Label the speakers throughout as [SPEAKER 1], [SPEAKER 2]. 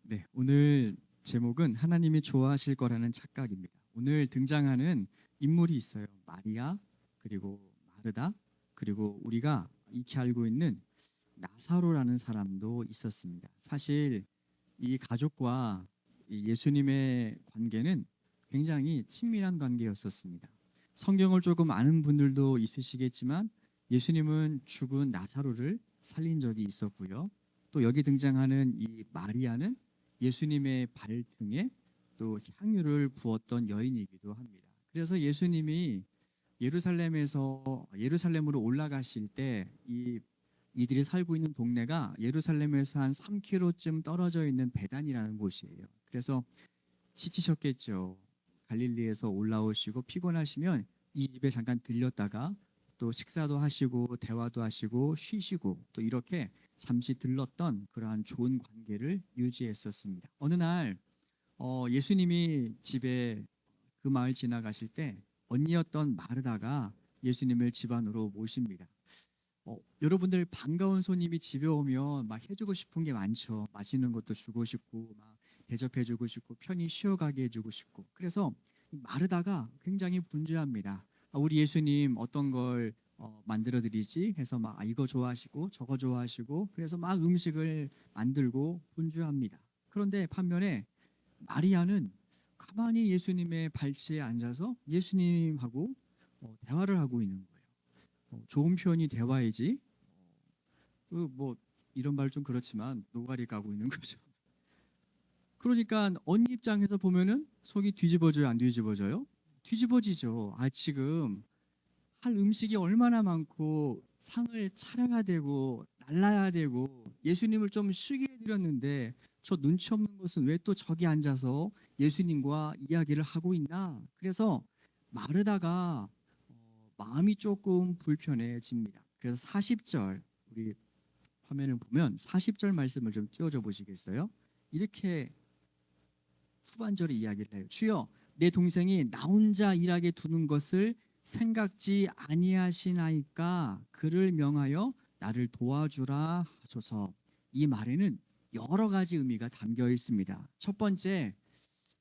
[SPEAKER 1] 네, 오늘 제목은 하나님이 좋아하실 거라는 착각입니다. 오늘 등장하는 인물이 있어요. 마리아, 그리고 마르다, 그리고 우리가 익히 알고 있는 나사로라는 사람도 있었습니다. 사실 이 가족과 이 예수님의 관계는 굉장히 친밀한 관계였었습니다. 성경을 조금 아는 분들도 있으시겠지만 예수님은 죽은 나사로를 살린 적이 있었고요. 또 여기 등장하는 이 마리아는 예수님의 발등에 또 향유를 부었던 여인이기도 합니다. 그래서 예수님이 예루살렘으로 올라가실 때 이들이 살고 있는 동네가 예루살렘에서 한 3km쯤 떨어져 있는 베단이라는 곳이에요. 그래서 지치셨겠죠. 갈릴리에서 올라오시고 피곤하시면 이 집에 잠깐 들렸다가 또 식사도 하시고 대화도 하시고 쉬시고 또 이렇게 잠시 들렀던 그러한 좋은 관계를 유지했었습니다. 어느 날 예수님이 집에 그 마을 지나가실 때 언니였던 마르다가 예수님을 집 안으로 모십니다. 여러분들 반가운 손님이 집에 오면 막 해주고 싶은 게 많죠. 맛있는 것도 주고 싶고 막 대접해주고 싶고 편히 쉬어가게 해주고 싶고. 그래서 마르다가 굉장히 분주합니다. 우리 예수님 어떤 걸 만들어 드리지 해서 막 이거 좋아하시고 저거 좋아하시고 그래서 막 음식을 만들고 분주합니다. 그런데 반면에 마리아는 가만히 예수님의 발치에 앉아서 예수님하고 대화를 하고 있는 거예요. 좋은 표현이 대화이지. 뭐 이런 말 좀 그렇지만 노가리 까고 있는 거죠. 그러니까 언니 입장에서 보면은 속이 뒤집어져요, 안 뒤집어져요? 뒤집어지죠. 지금 할 음식이 얼마나 많고 상을 차려야 되고 날라야 되고 예수님을 좀 쉬게 해드렸는데 저 눈치 없는 것은 왜 또 저기 앉아서 예수님과 이야기를 하고 있나? 그래서 마르다가 마음이 조금 불편해집니다. 그래서 40절 우리 화면을 보면 40절 말씀을 좀 띄워줘 보시겠어요? 이렇게 후반절에 이야기를 해요. 주여, 내 동생이 나 혼자 일하게 두는 것을 생각지 아니하시나이까 그를 명하여 나를 도와주라 하소서. 이 말에는 여러 가지 의미가 담겨 있습니다. 첫 번째,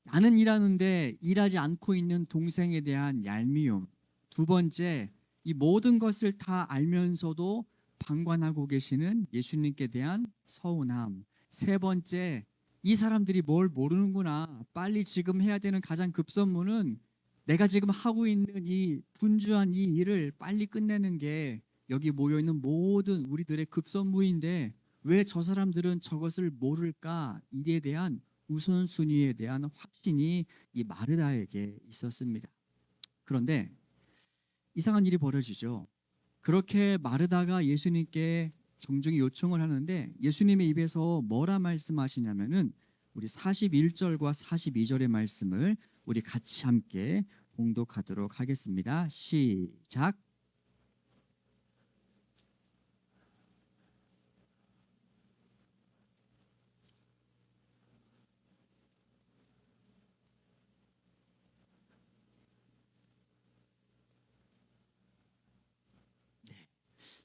[SPEAKER 1] 나는 일하는데 일하지 않고 있는 동생에 대한 얄미움. 두 번째, 이 모든 것을 다 알면서도 방관하고 계시는 예수님께 대한 서운함. 세 번째, 이 사람들이 뭘 모르는구나. 빨리 지금 해야 되는 가장 급선무는 내가 지금 하고 있는 이 분주한 이 일을 빨리 끝내는 게 여기 모여 있는 모든 우리들의 급선무인데 왜 저 사람들은 저것을 모를까? 일에 대한 우선순위에 대한 확신이 이 마르다에게 있었습니다. 그런데 이상한 일이 벌어지죠. 그렇게 마르다가 예수님께 정중히 요청을 하는데 예수님의 입에서 뭐라 말씀하시냐면은 우리 41절과 42절의 말씀을 우리 같이 함께 봉독하도록 하겠습니다. 시작.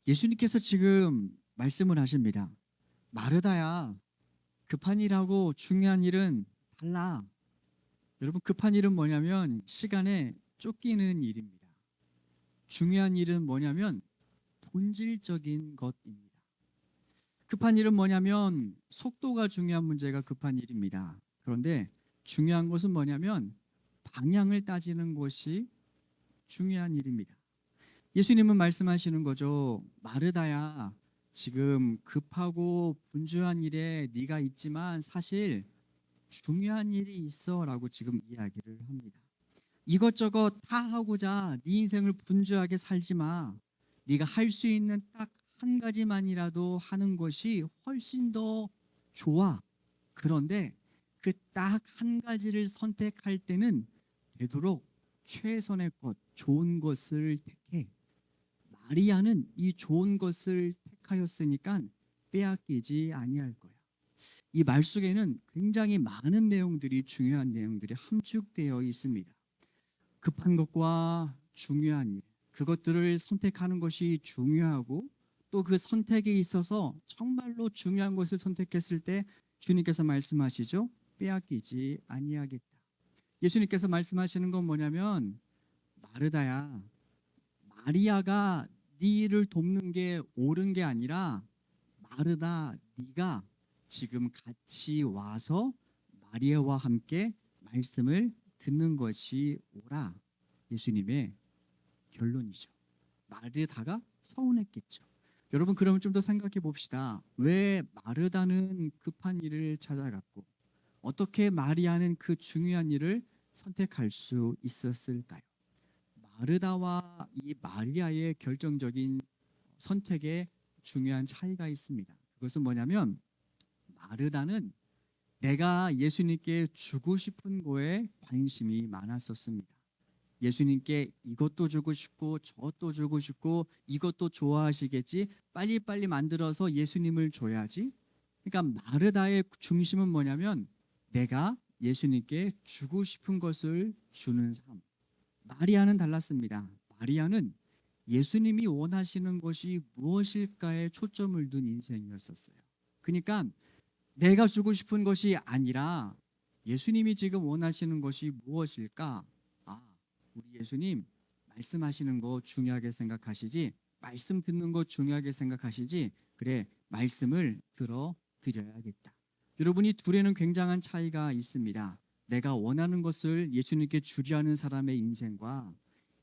[SPEAKER 1] 예수님께서 지금 말씀을 하십니다. 마르다야, 급한 일하고 중요한 일은 달라. 여러분, 급한 일은 뭐냐면 시간에 쫓기는 일입니다. 중요한 일은 뭐냐면 본질적인 것입니다. 급한 일은 뭐냐면 속도가 중요한 문제가 급한 일입니다. 그런데 중요한 것은 뭐냐면 방향을 따지는 것이 중요한 일입니다. 예수님은 말씀하시는 거죠. 마르다야, 지금 급하고 분주한 일에 네가 있지만 사실 중요한 일이 있어라고 지금 이야기를 합니다. 이것저것 다 하고자 네 인생을 분주하게 살지 마. 네가 할 수 있는 딱 한 가지만이라도 하는 것이 훨씬 더 좋아. 그런데 그 딱 한 가지를 선택할 때는 되도록 최선의 것, 좋은 것을 택해. 마리아는 이 좋은 것을 택하였으니까 빼앗기지 아니할 거야. 이 말 속에는 굉장히 많은 내용들이 중요한 내용들이 함축되어 있습니다. 급한 것과 중요한 일, 그것들을 선택하는 것이 중요하고 또 그 선택에 있어서 정말로 중요한 것을 선택했을 때 주님께서 말씀하시죠. 빼앗기지 아니하겠다. 예수님께서 말씀하시는 건 뭐냐면 마르다야, 마리아가 네 일을 돕는 게 옳은 게 아니라 마르다 네가 지금 같이 와서 마리아와 함께 말씀을 듣는 것이 옳아. 예수님의 결론이죠. 마르다가 서운했겠죠. 여러분 그러면 좀 더 생각해 봅시다. 왜 마르다는 급한 일을 찾아갔고 어떻게 마리아는 그 중요한 일을 선택할 수 있었을까요? 마르다와 이 마리아의 결정적인 선택에 중요한 차이가 있습니다. 그것은 뭐냐면 마르다는 내가 예수님께 주고 싶은 거에 관심이 많았었습니다. 예수님께 이것도 주고 싶고 저것도 주고 싶고 이것도 좋아하시겠지. 빨리빨리 만들어서 예수님을 줘야지. 그러니까 마르다의 중심은 뭐냐면 내가 예수님께 주고 싶은 것을 주는 삶. 마리아는 달랐습니다. 마리아는 예수님이 원하시는 것이 무엇일까에 초점을 둔 인생이었었어요. 그러니까 내가 주고 싶은 것이 아니라 예수님이 지금 원하시는 것이 무엇일까? 아, 우리 예수님 말씀하시는 거 중요하게 생각하시지? 말씀 듣는 거 중요하게 생각하시지? 그래, 말씀을 들어 드려야겠다. 여러분이 둘에는 굉장한 차이가 있습니다. 내가 원하는 것을 예수님께 주려는 사람의 인생과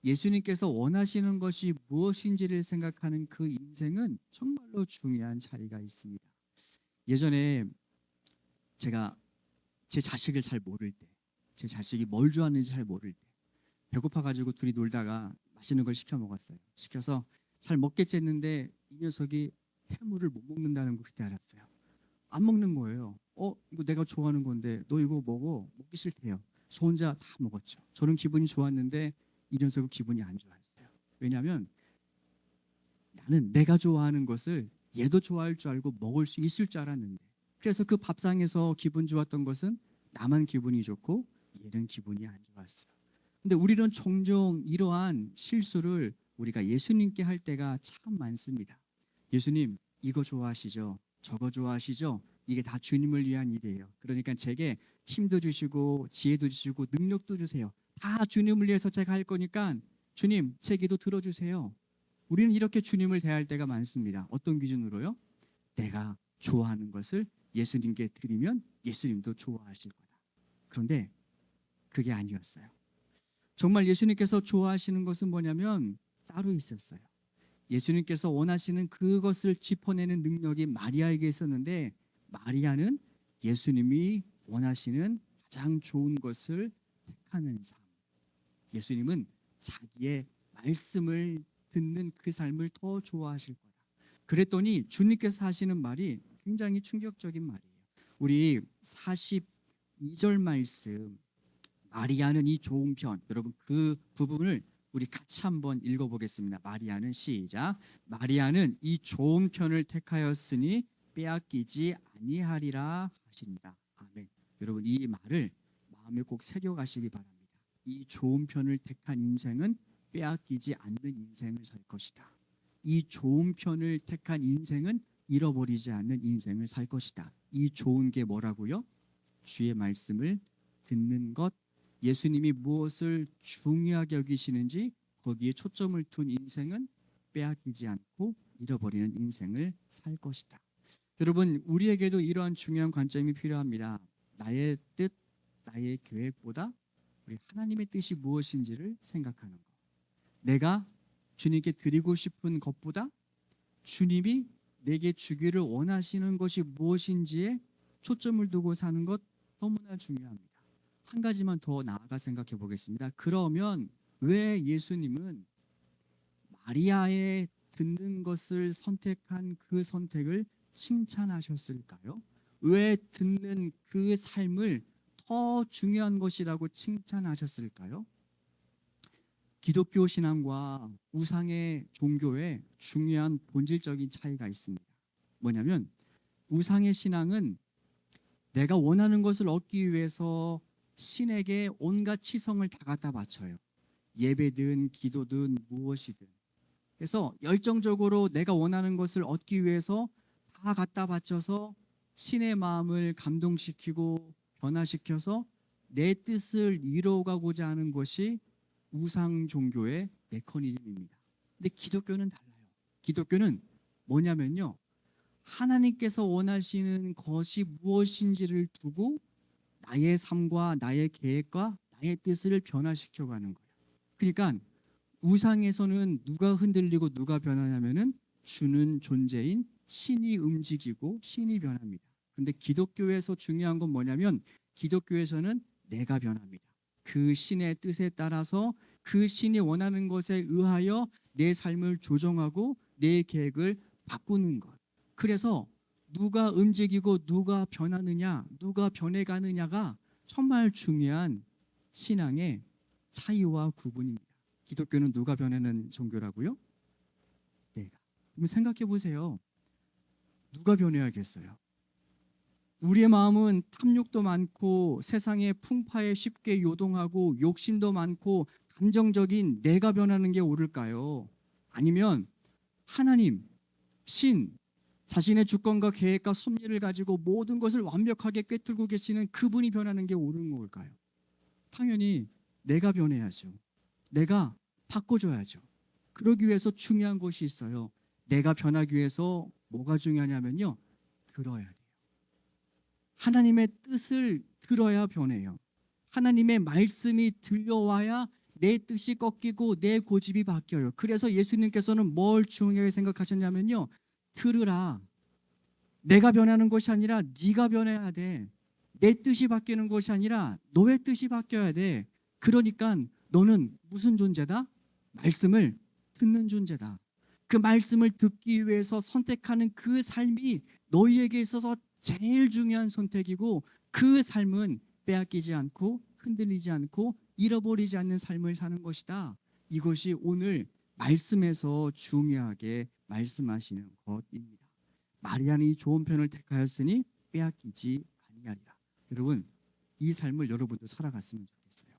[SPEAKER 1] 예수님께서 원하시는 것이 무엇인지를 생각하는 그 인생은 정말로 중요한 차이가 있습니다. 예전에 제가 제 자식을 잘 모를 때, 제 자식이 뭘 좋아하는지 잘 모를 때 배고파가지고 둘이 놀다가 맛있는 걸 시켜 먹었어요. 시켜서 잘 먹겠지 했는데 이 녀석이 해물을 못 먹는다는 걸 그때 알았어요. 안 먹는 거예요. 이거 내가 좋아하는 건데 너 이거 먹어. 먹기 싫대요. 저 혼자 다 먹었죠. 저는 기분이 좋았는데 이 녀석은 기분이 안 좋았어요. 왜냐하면 나는 내가 좋아하는 것을 얘도 좋아할 줄 알고 먹을 수 있을 줄 알았는데, 그래서 그 밥상에서 기분 좋았던 것은 나만 기분이 좋고 얘는 기분이 안 좋았어요. 근데 우리는 종종 이러한 실수를 우리가 예수님께 할 때가 참 많습니다. 예수님 이거 좋아하시죠? 저거 좋아하시죠? 이게 다 주님을 위한 일이에요. 그러니까 제게 힘도 주시고 지혜도 주시고 능력도 주세요. 다 주님을 위해서 제가 할 거니까 주님 제 기도 들어주세요. 우리는 이렇게 주님을 대할 때가 많습니다. 어떤 기준으로요? 내가 좋아하는 것을 예수님께 드리면 예수님도 좋아하실 거다. 그런데 그게 아니었어요. 정말 예수님께서 좋아하시는 것은 뭐냐면 따로 있었어요. 예수님께서 원하시는 그것을 짚어내는 능력이 마리아에게 있었는데, 마리아는 예수님이 원하시는 가장 좋은 것을 택하는 삶. 예수님은 자기의 말씀을 듣는 그 삶을 더 좋아하실 거다. 그랬더니 주님께서 하시는 말이 굉장히 충격적인 말이에요. 우리 42절 말씀, 마리아는 이 좋은 편, 여러분 그 부분을 우리 같이 한번 읽어보겠습니다. 마리아는 시작. 마리아는 이 좋은 편을 택하였으니 빼앗기지 아니하리라 하시니라. 아멘. 여러분 이 말을 마음에 꼭 새겨가시기 바랍니다. 이 좋은 편을 택한 인생은 빼앗기지 않는 인생을 살 것이다. 이 좋은 편을 택한 인생은 잃어버리지 않는 인생을 살 것이다. 이 좋은 게 뭐라고요? 주의 말씀을 듣는 것, 예수님이 무엇을 중요하게 여기시는지 거기에 초점을 둔 인생은 빼앗기지 않고 잃어버리는 인생을 살 것이다. 여러분 우리에게도 이러한 중요한 관점이 필요합니다. 나의 뜻, 나의 계획보다 우리 하나님의 뜻이 무엇인지를 생각하는 것. 내가 주님께 드리고 싶은 것보다 주님이 내게 주기를 원하시는 것이 무엇인지에 초점을 두고 사는 것 너무나 중요합니다. 한 가지만 더 나아가 생각해 보겠습니다. 그러면 왜 예수님은 마리아의 듣는 것을 선택한 그 선택을 칭찬하셨을까요? 왜 듣는 그 삶을 더 중요한 것이라고 칭찬하셨을까요? 기독교 신앙과 우상의 종교에 중요한 본질적인 차이가 있습니다. 뭐냐면 우상의 신앙은 내가 원하는 것을 얻기 위해서 신에게 온갖 치성을 다 갖다 바쳐요. 예배든 기도든 무엇이든. 그래서 열정적으로 내가 원하는 것을 얻기 위해서 다 갖다 바쳐서 신의 마음을 감동시키고 변화시켜서 내 뜻을 이루어가고자 하는 것이 우상 종교의 메커니즘입니다. 근데 기독교는 달라요. 기독교는 뭐냐면요, 하나님께서 원하시는 것이 무엇인지를 두고 나의 삶과 나의 계획과 나의 뜻을 변화시켜가는 거예요. 그러니까 우상에서는 누가 흔들리고 누가 변하냐면은 주는 존재인 신이 움직이고 신이 변합니다. 그런데 기독교에서 중요한 건 뭐냐면 기독교에서는 내가 변합니다. 그 신의 뜻에 따라서 그 신이 원하는 것에 의하여 내 삶을 조정하고 내 계획을 바꾸는 것. 그래서 누가 움직이고 누가 변하느냐, 누가 변해가느냐가 정말 중요한 신앙의 차이와 구분입니다. 기독교는 누가 변하는 종교라고요? 내가. 그럼 생각해 보세요. 누가 변해야겠어요? 우리의 마음은 탐욕도 많고 세상의 풍파에 쉽게 요동하고 욕심도 많고 감정적인 내가 변하는 게 옳을까요? 아니면 하나님, 신, 자신의 주권과 계획과 섭리를 가지고 모든 것을 완벽하게 꿰뚫고 계시는 그분이 변하는 게 옳은 걸까요? 당연히 내가 변해야죠. 내가 바꿔줘야죠. 그러기 위해서 중요한 것이 있어요. 내가 변하기 위해서 뭐가 중요하냐면요, 들어야 돼요. 하나님의 뜻을 들어야 변해요. 하나님의 말씀이 들려와야 내 뜻이 꺾이고 내 고집이 바뀌어요. 그래서 예수님께서는 뭘 중요하게 생각하셨냐면요, 들으라. 내가 변하는 것이 아니라 네가 변해야 돼. 내 뜻이 바뀌는 것이 아니라 너의 뜻이 바뀌어야 돼. 그러니까 너는 무슨 존재다? 말씀을 듣는 존재다. 그 말씀을 듣기 위해서 선택하는 그 삶이 너희에게 있어서 제일 중요한 선택이고, 그 삶은 빼앗기지 않고 흔들리지 않고 잃어버리지 않는 삶을 사는 것이다. 이것이 오늘 말씀에서 중요하게 말씀하시는 것입니다. 마리아는 이 좋은 편을 택하였으니 빼앗기지 아니하리라. 여러분, 이 삶을 여러분도 살아갔으면 좋겠어요.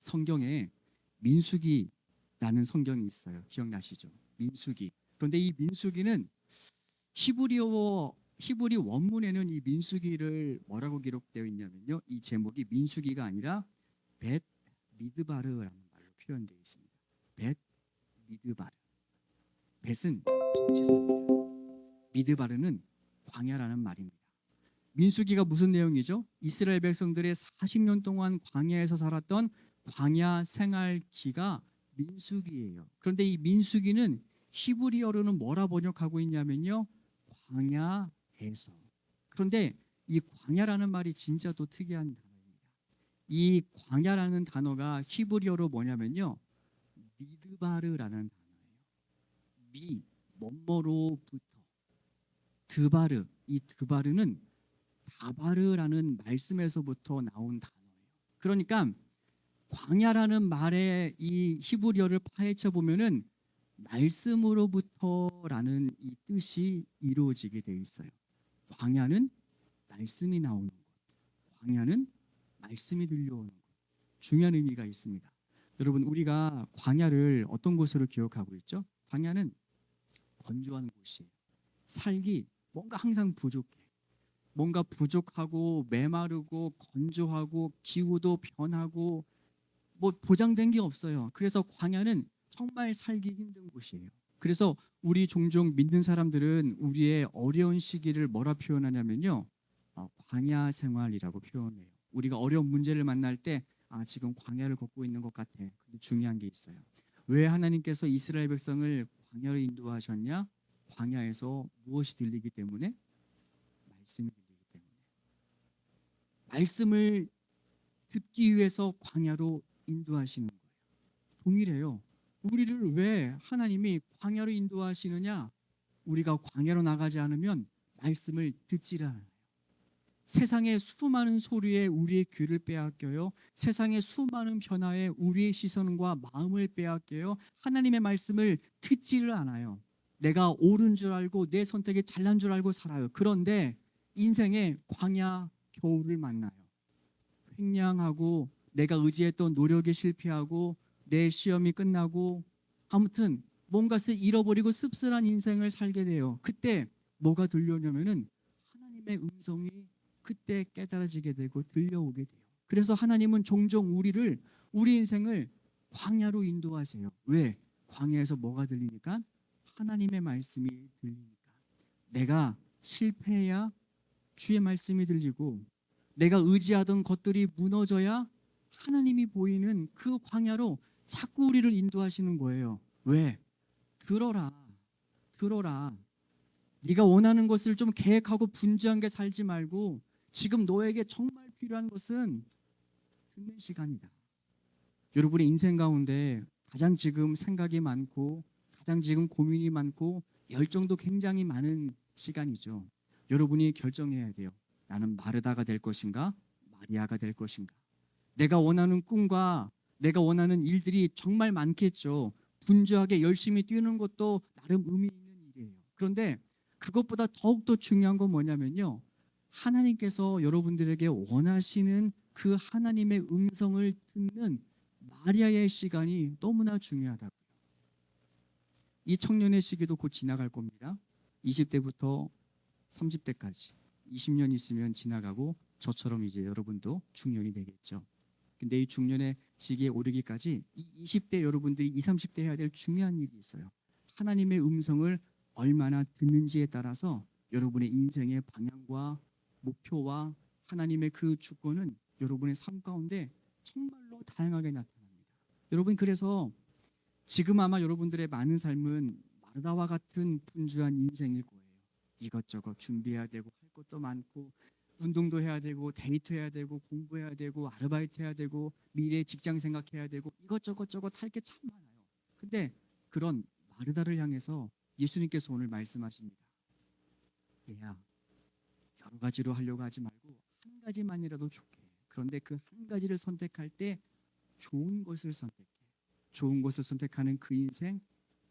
[SPEAKER 1] 성경에 민수기라는 성경이 있어요. 기억나시죠? 민수기. 그런데 이 민수기는 히브리 원문에는 이 민수기를 뭐라고 기록되어 있냐면요, 이 제목이 민수기가 아니라 벳 미드바르라는 말로 표현되어 있습니다. 벳 미드바르. 벳은 전치사입니다. 미드바르는 광야라는 말입니다. 민수기가 무슨 내용이죠? 이스라엘 백성들의 40년 동안 광야에서 살았던 광야 생활기가 민수기예요. 그런데 이 민수기는 히브리어로는 뭐라 번역하고 있냐면요, 광야에서. 그런데 이 광야라는 말이 진짜 또 특이한 단어입니다. 이 광야라는 단어가 히브리어로 뭐냐면요, 미드바르라는 단어예요. 뭐뭐로부터. 드바르, 이 드바르는 다바르라는 말씀에서부터 나온 단어예요. 그러니까 광야라는 말의 이 히브리어를 파헤쳐 보면은 말씀으로부터라는 이 뜻이 이루어지게 되어 있어요. 광야는 말씀이 나오는 것, 광야는 말씀이 들려오는 것, 중요한 의미가 있습니다. 여러분, 우리가 광야를 어떤 곳으로 기억하고 있죠? 광야는 건조한 곳이에요. 살기 뭔가 항상 부족해. 뭔가 부족하고 메마르고 건조하고 기후도 변하고 뭐 보장된 게 없어요. 그래서 광야는 정말 살기 힘든 곳이에요. 그래서 우리 종종 믿는 사람들은 우리의 어려운 시기를 뭐라 표현하냐면요, 광야 생활이라고 표현해요. 우리가 어려운 문제를 만날 때 지금 광야를 걷고 있는 것 같아. 근데 중요한 게 있어요. 왜 하나님께서 이스라엘 백성을 광야로 인도하셨냐? 광야에서 무엇이 들리기 때문에? 말씀이 들리기 때문에. 말씀을 듣기 위해서 광야로 인도하시는 거예요. 동일해요. 우리를 왜 하나님이 광야로 인도하시느냐? 우리가 광야로 나가지 않으면 말씀을 듣지를 않아요. 세상의 수많은 소리에 우리의 귀를 빼앗겨요. 세상의 수많은 변화에 우리의 시선과 마음을 빼앗겨요. 하나님의 말씀을 듣지를 않아요. 내가 옳은 줄 알고 내 선택이 잘난 줄 알고 살아요. 그런데 인생의 광야 겨울을 만나요. 횡령하고 내가 의지했던 노력에 실패하고 내 시험이 끝나고 아무튼 뭔가를 잃어버리고 씁쓸한 인생을 살게 돼요. 그때 뭐가 들려오냐면은 하나님의 음성이 그때 깨달아지게 되고 들려오게 돼요. 그래서 하나님은 종종 우리 인생을 광야로 인도하세요. 왜? 광야에서 뭐가 들리니까? 하나님의 말씀이 들리니까. 내가 실패해야 주의 말씀이 들리고, 내가 의지하던 것들이 무너져야 하나님이 보이는 그 광야로 자꾸 우리를 인도하시는 거예요. 왜? 들어라. 들어라. 네가 원하는 것을 좀 계획하고 분주한 게 살지 말고, 지금 너에게 정말 필요한 것은 듣는 시간이다. 여러분의 인생 가운데 가장 지금 생각이 많고, 가장 지금 고민이 많고, 열정도 굉장히 많은 시간이죠. 여러분이 결정해야 돼요. 나는 마르다가 될 것인가, 마리아가 될 것인가. 내가 원하는 꿈과 내가 원하는 일들이 정말 많겠죠. 분주하게 열심히 뛰는 것도 나름 의미 있는 일이에요. 그런데 그것보다 더욱더 중요한 건 뭐냐면요, 하나님께서 여러분들에게 원하시는 그 하나님의 음성을 듣는 마리아의 시간이 너무나 중요하다고요. 이 청년의 시기도 곧 지나갈 겁니다. 20대부터 30대까지 20년 있으면 지나가고, 저처럼 이제 여러분도 중년이 되겠죠. 근데 이 중년의 시기에 오르기까지 이 20대 여러분들이 20, 30대 해야 될 중요한 일이 있어요. 하나님의 음성을 얼마나 듣는지에 따라서 여러분의 인생의 방향과 목표와 하나님의 그 주권은 여러분의 삶 가운데 정말로 다양하게 나타납니다. 여러분, 그래서 지금 아마 여러분들의 많은 삶은 마르다와 같은 분주한 인생일 거예요. 이것저것 준비해야 되고, 할 것도 많고, 운동도 해야 되고, 데이트해야 되고, 공부해야 되고, 아르바이트 해야 되고, 미래 직장 생각해야 되고, 이것저것 할 게 참 많아요. 근데 그런 마르다를 향해서 예수님께서 오늘 말씀하십니다. 얘야, 여러 가지로 하려고 하지 말고 한 가지만이라도 좋게. 그런데 그 한 가지를 선택할 때 좋은 것을 선택해. 좋은 것을 선택하는 그 인생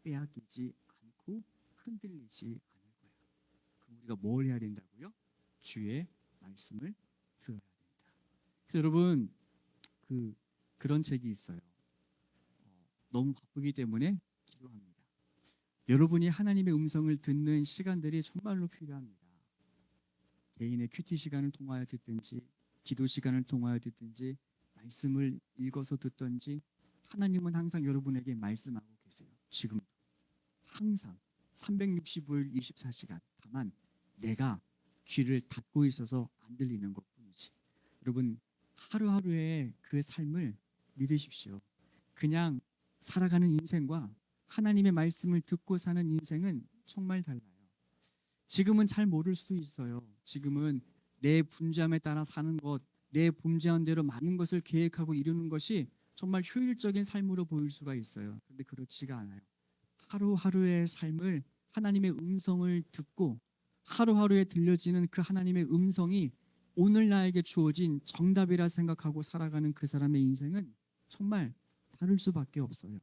[SPEAKER 1] 빼앗기지 않고 흔들리지 않을 거야. 그럼 우리가 뭘 해야 된다고요? 주의 말씀을 들어야 된다. 그래서 여러분, 그런 책이 있어요. 너무 바쁘기 때문에 기도합니다. 여러분이 하나님의 음성을 듣는 시간들이 정말로 필요합니다. 개인의 큐티 시간을 통하여 듣든지, 기도 시간을 통하여 듣든지, 말씀을 읽어서 듣든지, 하나님은 항상 여러분에게 말씀하고 계세요. 지금 항상 365일 24시간. 다만 내가 귀를 닫고 있어서 안 들리는 것뿐이지. 여러분, 하루하루의 그 삶을 믿으십시오. 그냥 살아가는 인생과 하나님의 말씀을 듣고 사는 인생은 정말 달라요. 지금은 잘 모를 수도 있어요. 지금은 내 분주함에 따라 사는 것, 내 분주한 대로 많은 것을 계획하고 이루는 것이 정말 효율적인 삶으로 보일 수가 있어요. 그런데 그렇지가 않아요. 하루하루의 삶을 하나님의 음성을 듣고, 하루하루에 들려지는 그 하나님의 음성이 오늘 나에게 주어진 정답이라 생각하고 살아가는 그 사람의 인생은 정말 다를 수밖에 없어요.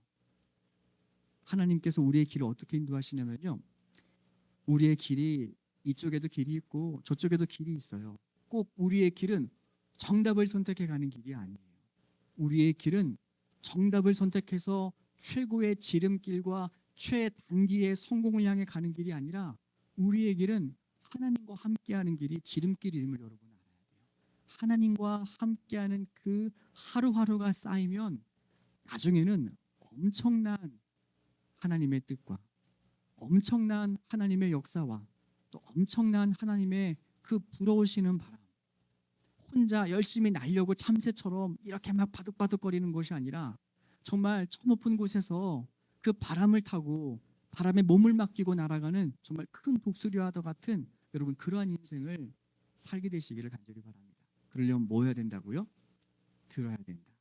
[SPEAKER 1] 하나님께서 우리의 길을 어떻게 인도하시냐면요, 우리의 길이 이쪽에도 길이 있고 저쪽에도 길이 있어요. 꼭 우리의 길은 정답을 선택해 가는 길이 아니에요. 우리의 길은 정답을 선택해서 최고의 지름길과 최단기의 성공을 향해 가는 길이 아니라, 우리의 길은 하나님과 함께하는 길이 지름길임을 여러분 알아야 돼요. 하나님과 함께하는 그 하루하루가 쌓이면 나중에는 엄청난 하나님의 뜻과 엄청난 하나님의 역사와 또 엄청난 하나님의 그 불어오시는 바람, 혼자 열심히 날려고 참새처럼 이렇게 막 바득바득거리는 것이 아니라 정말 저 높은 곳에서 그 바람을 타고 바람에 몸을 맡기고 날아가는 정말 큰 독수리와 같은, 여러분, 그러한 인생을 살게 되시기를 간절히 바랍니다. 그러려면 뭐 해야 된다고요? 들어야 된다.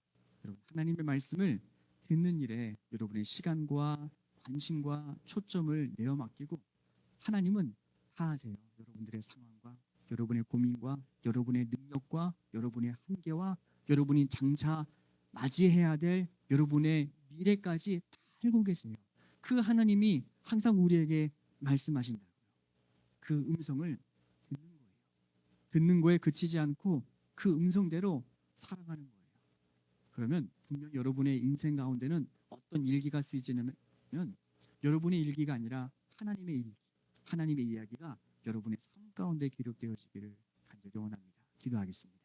[SPEAKER 1] 여러분, 하나님의 말씀을 듣는 일에 여러분의 시간과 관심과 초점을 내어 맡기고, 하나님은 다 아세요. 여러분들의 상황과 여러분의 고민과 여러분의 능력과 여러분의 한계와 여러분이 장차 맞이해야 될 여러분의 미래까지 다 알고 계세요. 그 하나님이 항상 우리에게 말씀하신다고요. 그 음성을 듣는 거예요. 듣는 거에 그치지 않고 그 음성대로 살아가는 거예요. 그러면 분명 여러분의 인생 가운데는 어떤 일기가 쓰이지냐면, 여러분의 일기가 아니라 하나님의 일기, 하나님의 이야기가 여러분의 삶 가운데 기록되어지기를 간절히 원합니다. 기도하겠습니다.